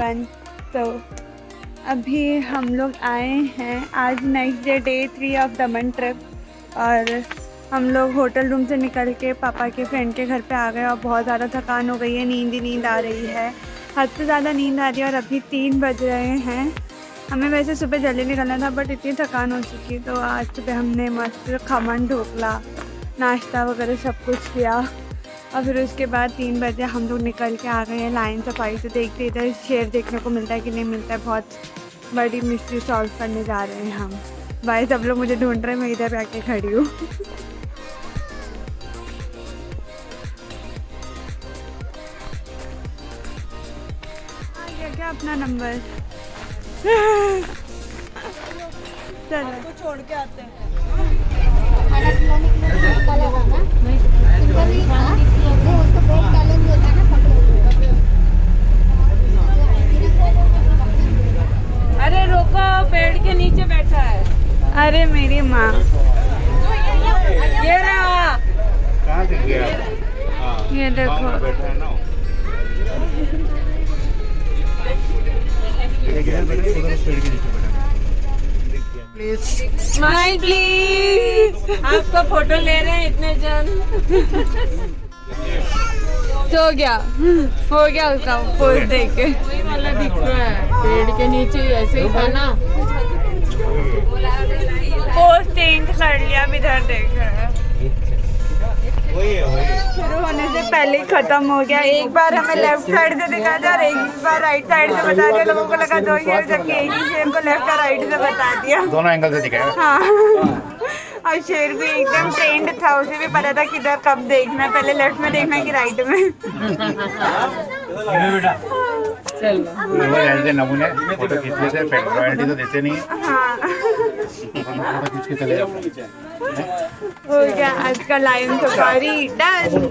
Everyone. तो अभी हम लोग आए हैं, आज next day, day 3 of Daman trip. और हम लोग होटल रूम से निकल के पापा के फ्रेंड के घर पे आ गए और बहुत ज़्यादा थकान हो गई है, नींद ही नींद आ रही है, हद से ज़्यादा नींद आ रही है। और अभी 3 बज रहे हैं। हमें वैसे सुबह जल्दी निकलना था बट इतनी थकान हो चुकी, तो आज सुबह हमने मस्त खमन ढोकला नाश्ता वगैरह सब कुछ किया। और फिर उसके बाद 3 बजे हम लोग निकल के आ गए हैं लाइन सफारी से। देखते इधर शेर देखने को मिलता है कि नहीं मिलता है, बहुत बड़ी मिस्ट्री सॉल्व करने जा रहे हैं हम। भाई सब लोग मुझे ढूंढ रहे हैं, मैं इधर आके खड़ी हूँ। आ गया क्या अपना नंबर? चलो छोड़ के आते हैं। खाना खिलाने के लिए धक्का लगाना नहीं वो उसको पेट चैलेंज होता है ना, पकड़ो। अरे रोको, पेड़ के नीचे बैठा है। अरे मेरी माँ, ये रहा। कहाँ से गया? ये देखो। बैठा है ना पेड़ के नीचे बैठा। Please smile please. आपका फोटो ले रहे हैं इतने जन। हो गया उसका पोज देख के। वही वाला दिख रहा है, पेड़ के नीचे ऐसे ही था ना। पोज चेंज कर लिया, अब इधर देख रहे हैं। वही है। शुरू होने से पहले ही खत्म हो गया। एक बार हमें लेफ्ट साइड से दिखा था और एक बार राइट साइड से बता दिया। लोगों को लगा दो शेर, जबकि एक ही शेर को लेफ्ट और राइट से बता दिया। दोनों एंगल से दिखाया। हाँ, और शेर भी एकदम ट्रेंड था, उसे भी पता था किधर कब देखना है, पहले लेफ्ट में देखना है कि राइट में। चलो ऐसे नमूने फोटो खींच लेते हैं, रॉयल्टी तो देते नहीं है। हाँ, फोटो खींच के चले जाओ। हो गया आज का लाइन सफारी डन।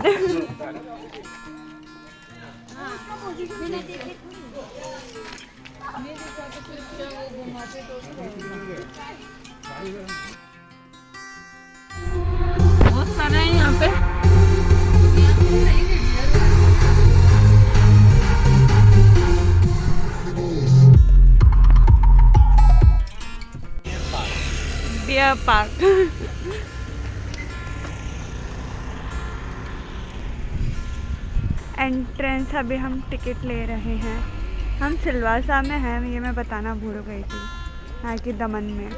बहुत सारे हैं यहाँ पे। Deer park. एंट्रेंस अभी हम टिकट ले रहे हैं। हम सिलवासा में हैं, ये मैं बताना भूल गई थी, यहाँ की दमन में।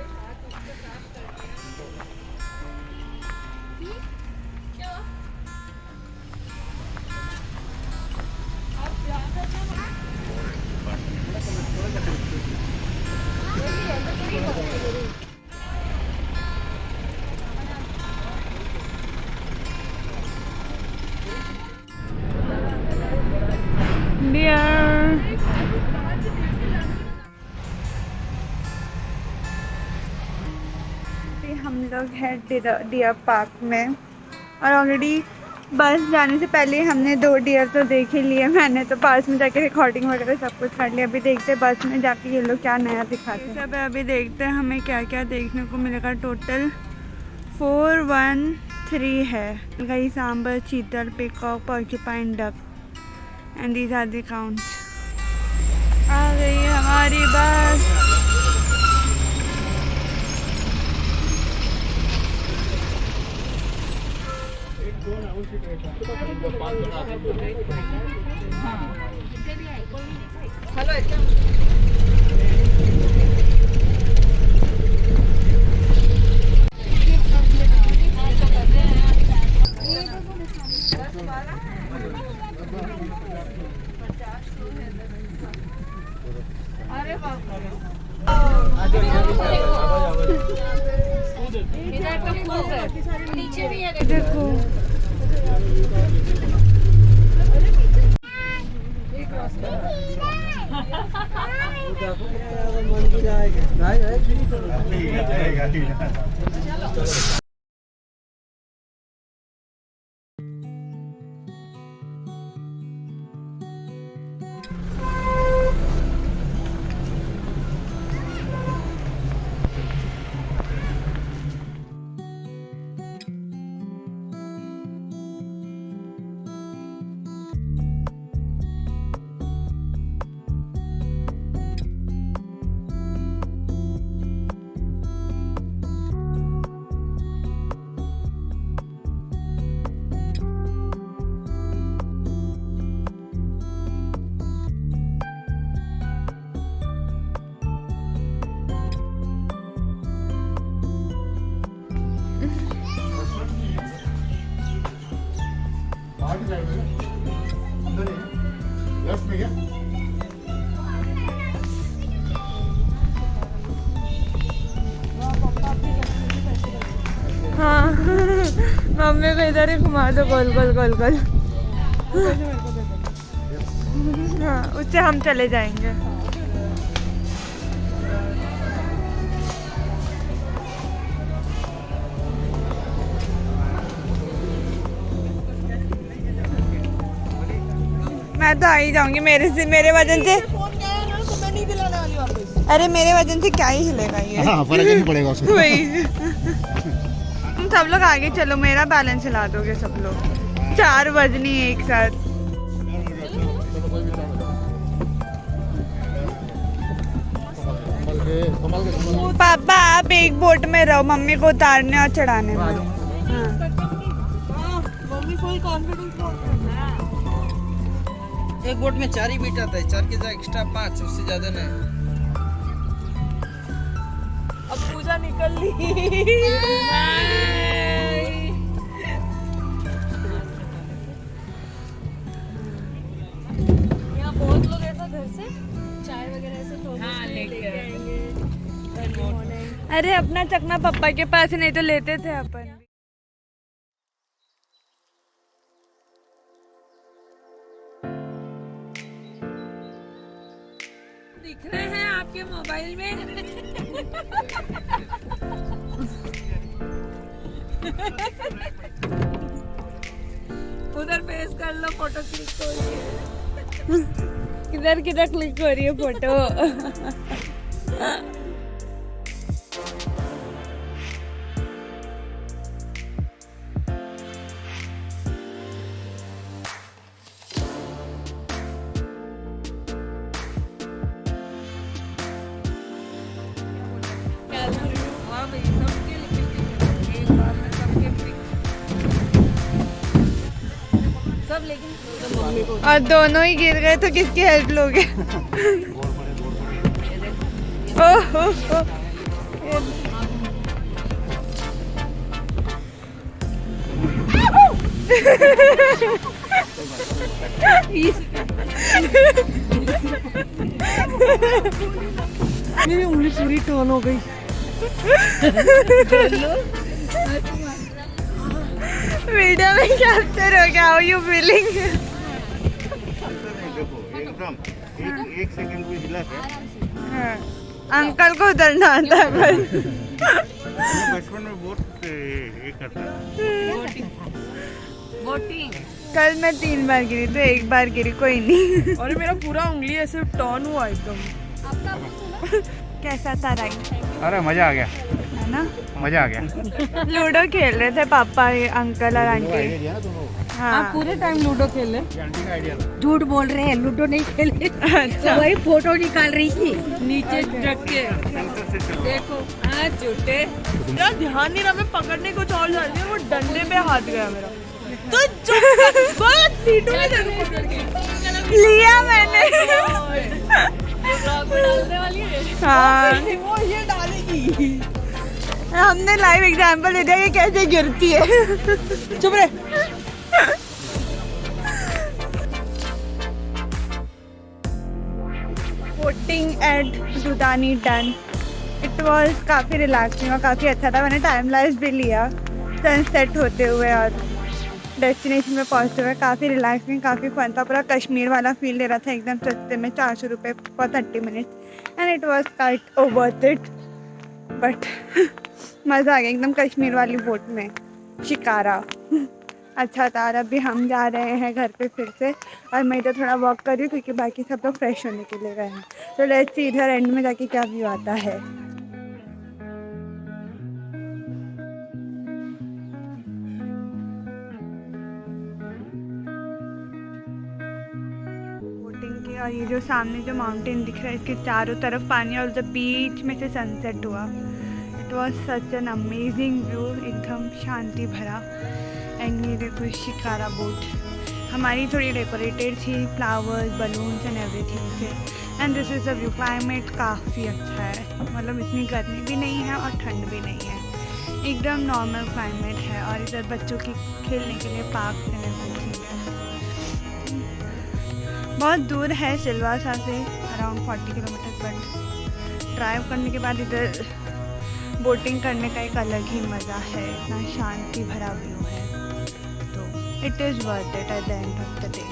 हम लोग हैं डियर पार्क में, और ऑलरेडी बस जाने से पहले हमने 2 डियर तो देख ही लिए। मैंने तो पास में जाके रिकॉर्डिंग वगैरह सब कुछ कर लिया। अभी देखते हैं बस में जाके ये लोग क्या नया दिखाते हैं। सब अभी देखते हैं हमें क्या क्या देखने को मिलेगा। टोटल 413 है। गई sambar, chital, peacock, porcupine, duck and these are the counts. आ गई हमारी बस। नीचे भी है, देखो मंदिर आएगा। मम्मी को इधर ही घुमा दो गोल गोल गोल गोल। हाँ, उससे हम चले जाएंगे। मैं तो आ ही जाऊंगी, मेरे वजन से। अरे मेरे वजन से क्या ही हिलेगा ये। हाँ, फर्क नहीं पड़ेगा उसमें। वही। तुम सब लोग आगे चलो, मेरा बैलेंस हिला दोगे सब लोग। 4 वजनी एक साथ। पापा आप एक बोट में रहो, मम्मी को उतारने और चढ़ाने में। हाँ। एक बोट में 4 ही बीट आता है, 4 के जगह एक्स्ट्रा 5, उससे ज्यादा नहीं। अब पूजा निकल ली। यहाँ बहुत लोग ऐसा घर से चाय वगैरह ऐसे तो लेके आएंगे। अरे अपना चकना पापा के पास, नहीं तो लेते थे अपन। दिख रहे हैं आपके मोबाइल में। उधर फेस कर लो, फोटो क्लिक हो रही है। किधर किधर क्लिक हो रही है फोटो। हाँ भाई, सबके लिपस्टिक एक बार में सबके सब, लेकिन मम्मी को और दोनों ही गिर गए तो किसकी हेल्प लोगे? ओह मेरी उंगली पूरी टर्न हो गई। वीडियो में कैप्चर हो गया। How you feeling? एकदम एक सेकंड भी हिला था। अंकल को उतरना आता है बस। बचपन में बहुत ये करता था। बोटिंग। कल मैं 3 बार गिरी तो 1 बार गिरी, कोई नहीं। और मेरा पूरा उंगली ऐसे टर्न हुआ एकदम। कैसा था राइड? अरे मजा आ गया, है ना? मजा आ गया। लूडो खेल रहे थे पापा, अंकल और आंटी। हाँ। आप पूरे टाइम लूडो खेले? झूठ बोल रहे हैं, लूडो नहीं खेले। अच्छा। वही फोटो निकाल रही थी। नीचे रख के देखो। हाँ झूठे। मेरा ध्यान नहीं रहा, मैं पकड़ने कुछ और जा रही हूँ, वो डंडे पे हाथ गया मेरा। तो लिया मैंने। हाँ, वो ये डालेगी। हमने लाइव एग्जांपल दे दिया कि कैसे गिरती है। चुप रहे। Boating at Dudani done. It was काफ़ी रिलैक्सिंग और काफ़ी अच्छा था। मैंने टाइम लैप्स भी लिया सनसेट होते हुए और डेस्टिनेशन में पहुंचते हुए। काफ़ी रिलैक्सिंग, काफ़ी फन था। पूरा कश्मीर वाला फील ले रहा था एकदम सस्ते में। 400 रुपये for 30 minutes and it was quite worth it. But मज़ा आ गया एकदम कश्मीर वाली बोट में। शिकारा अच्छा था। और अभी हम जा रहे हैं घर पे फिर से, और मैं इधर थोड़ा वॉक कर रही हूँ क्योंकि बाकी सब लोग फ्रेश होने के लिए गए हैं। तो लेट्स सी इधर एंड में जाके क्या व्यू आता है। बोटिंग की, और ये जो सामने जो माउंटेन दिख रहा है इसके चारों तरफ पानी और उधर बीच में से सनसेट हुआ। It was such an amazing view, एकदम शांति भरा। एंड ये देखो शिकारा बोट हमारी थोड़ी डेकोरेटेड थी, फ्लावर्स, बलून्स एंड एवरीथिंग से। And this is the view. Climate काफ़ी अच्छा है, मतलब इतनी गर्मी भी नहीं है और ठंड भी नहीं है, एकदम नॉर्मल क्लाइमेट है। और इधर बच्चों की खेलने के लिए पार्क एंड एवरीथिंग है। बहुत दूर है सिलवासा से, अराउंड 40 किलोमीटर, बट ड्राइव करने के बाद इधर बोटिंग करने का एक अलग ही मज़ा है। इतना शांति भरा व्यू है। It is worth it at the end of the day.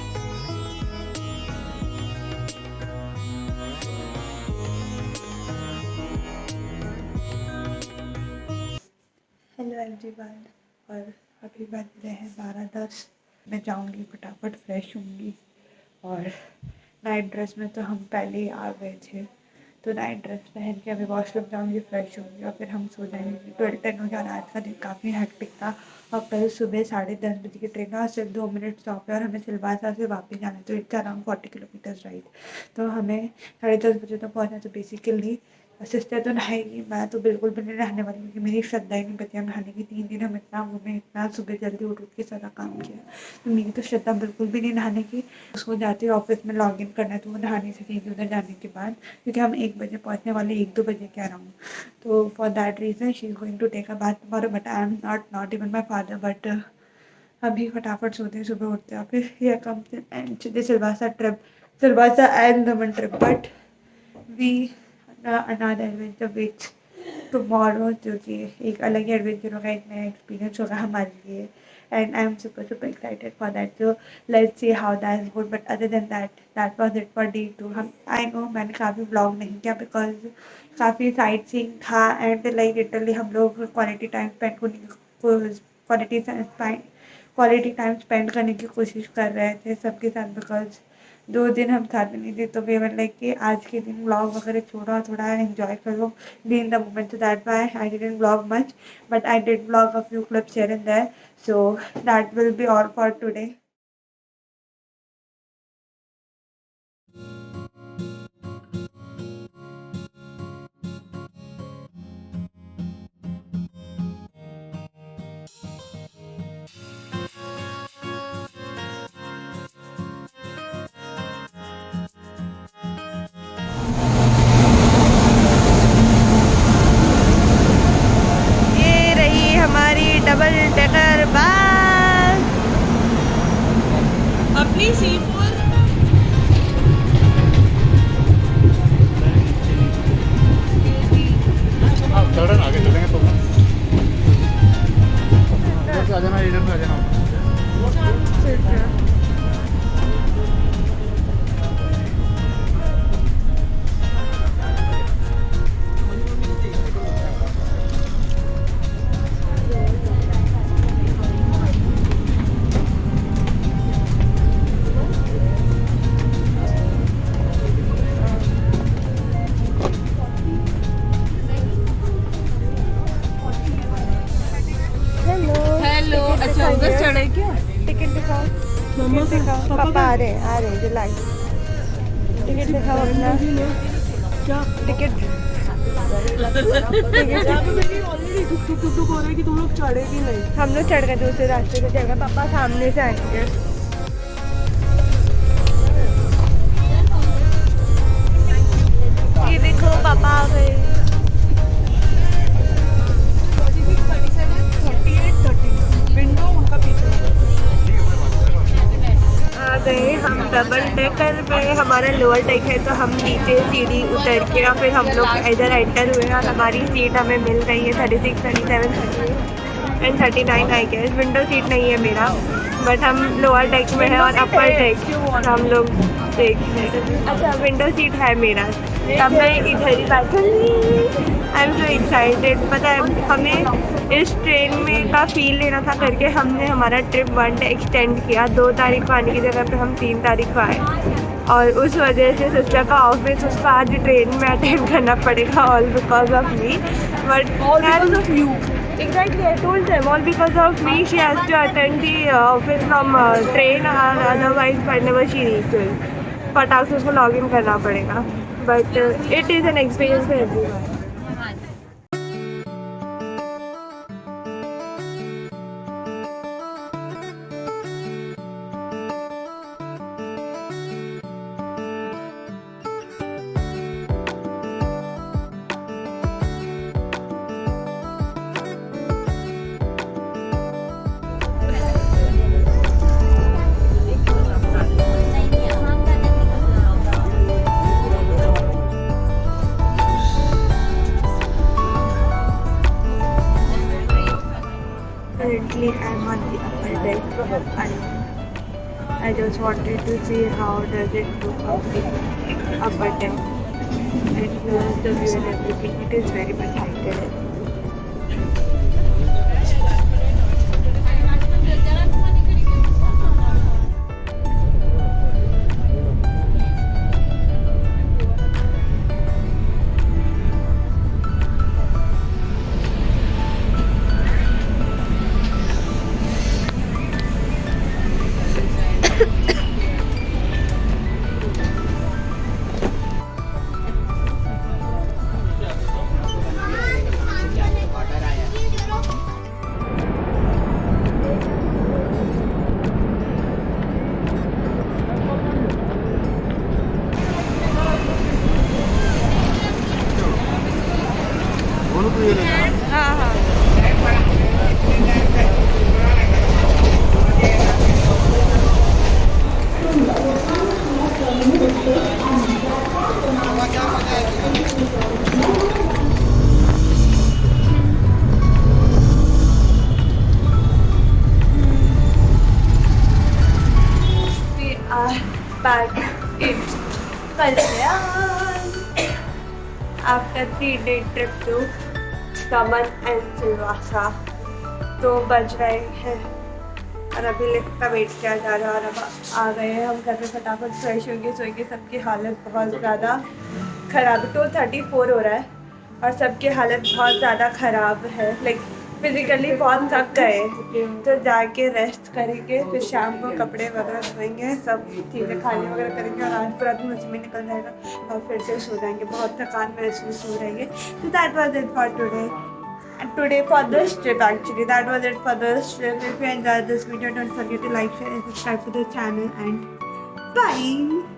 Hello everyone, और अभी बज रहे हैं 12:10। मैं जाऊंगी फटाफट फ्रेश होंगी, और नाइट ड्रेस में तो हम पहले ही आ गए थे, तो नाइट ड्रेस पहन के अभी वॉशरूम जाऊंगी, फ्रेश होंगी और फिर हम सो जाएंगे। 12:10 हो गया और आज का दिन काफ़ी हेक्टिक था। और कल सुबह 10:30 बजे की ट्रेन है, सिर्फ 2 मिनट स्टॉप है और हमें सिलवासा से वापस जाना है, तो इट्स अराउंड 40 किलोमीटर्स राइड। तो हमें 10:30 बजे तक पहुँचना। तो बेसिकली सिस्टर तो नहाएगी, मैं तो बिल्कुल भी नहीं नहाने वाली, क्योंकि मेरी श्रद्धा ही नहीं बची हम नहाने की। 3 दिन हम इतना घूमे, इतना सुबह जल्दी उठ के सारा काम किया, तो मेरी तो श्रद्धा बिल्कुल भी नहीं नहाने की। उसको जाते ऑफिस में लॉग इन करना है, तो वो नहा नहीं सकेगी उधर जाने के बाद, क्योंकि हम 1 बजे पहुँचने वाले, 1-2 बजे कह रहा हूँ। तो for that reason she is going to take a bath tomorrow, but I am not even my father. But अभी फटाफट सोते हैं, सुबह उठते हैं। फिर ये come and Silvassa trip, Silvassa and Daman trip, but we another adventure which tomorrow, जो कि एक अलग ही एडवेंचर होगा, एक नया एक्सपीरियंस होगा हमारे लिए, and I am super excited for that. So let's see how that is good. But other than that was it for day 2। हम आई नो मैंने काफ़ी व्लॉग नहीं किया, बिकॉज काफ़ी साइट सीइंग था, एंड लाइक लिटरली हम लोग quality time spend करने की कोशिश कर रहे थे सबके साथ, बिकॉज 2 दिन हम साथ में नहीं थे। तो वी वर लाइक कि आज के दिन व्लॉग वगैरह छोड़ो, थोड़ा एंजॉय करो, be in the moment. So that why I didn't vlog much, but I did vlog a few clips here and there. So that will be all for today. हमारी double decker bus अपनी seat पर चढ़ना, आगे चलेंगे तो इधर से आ जाना, इधर से आ जाना। हेलो। अच्छा उधर चढ़े क्या? टिकट दिखाओ, मम्मा दिखाओ, पापा आ रहे दिलाई। टिकट दिखाओ अपना, क्या टिकट टुक हो रहा है कि तुम लोग चढ़ेगी नहीं। हम लोग चढ़ गए, दूसरे रास्ते से चढ़ गए, पापा सामने से आएंगे। ये देखो पापा आ गए। 38-30 विंडो उनका पीछे आ गए हम डबल डेकर में। हमारा लोअर डेक है, तो हम नीचे सीढ़ी उतर के और फिर हम लोग इधर एंटर हुए, और हमारी सीट हमें मिल गई है 36, 37, 38 and 39 I guess. Window seat नहीं है मेरा, बट हम लोअर डेक में है और अपर डेक हम लोग देख रहे हैं। अच्छा विंडो सीट है मेरा, तब मैं इधर ही बैठूंगी। I am so excited. पता है हमें इस ट्रेन में का फील लेना था करके हमने हमारा ट्रिप 1 डे एक्सटेंड किया। 2 तारीख को आने की जगह पे हम 3 तारीख को आए, और उस वजह से सिस्टर का ऑफिस उसको आज ट्रेन में अटेंड करना पड़ेगा, all because of me. But all because of you. Exactly, I told them all because of me she has to attend the office from train, and otherwise whenever she reaches फटाक से उसको log in करना पड़ेगा। But it is an experience for everyone. just wanted to see how does it look up there. And here's the view and everything. It is very much excited. दोनों को ये लेना हाँ हाँ We are back in Kalyan after 3-day trip to Daman and Silvassa. 2 बज रहे हैं और अभी लिफ्ट का वेट किया जा रहा है और अब आ गए हैं हम घर पे फटाफट फ्रेश होंगे सबकी हालत बहुत ज़्यादा ख़राब है। 2:34 हो रहा है और सबकी हालत बहुत ज़्यादा ख़राब है, लाइक फिजिकली बहुत थक गए, तो जाके रेस्ट करेंगे, फिर शाम को कपड़े वगैरह धोएंगे, सब चीज़ें खाने वगैरह करेंगे और आज पूरा दिन उसी में निकल जाएगा और फिर से सो जाएंगे। बहुत थकान महसूस हो रही है। तो that was it for today for this trip. Actually that was it for this trip. If you enjoyed this video, don't forget to like, share and subscribe to the channel, and bye.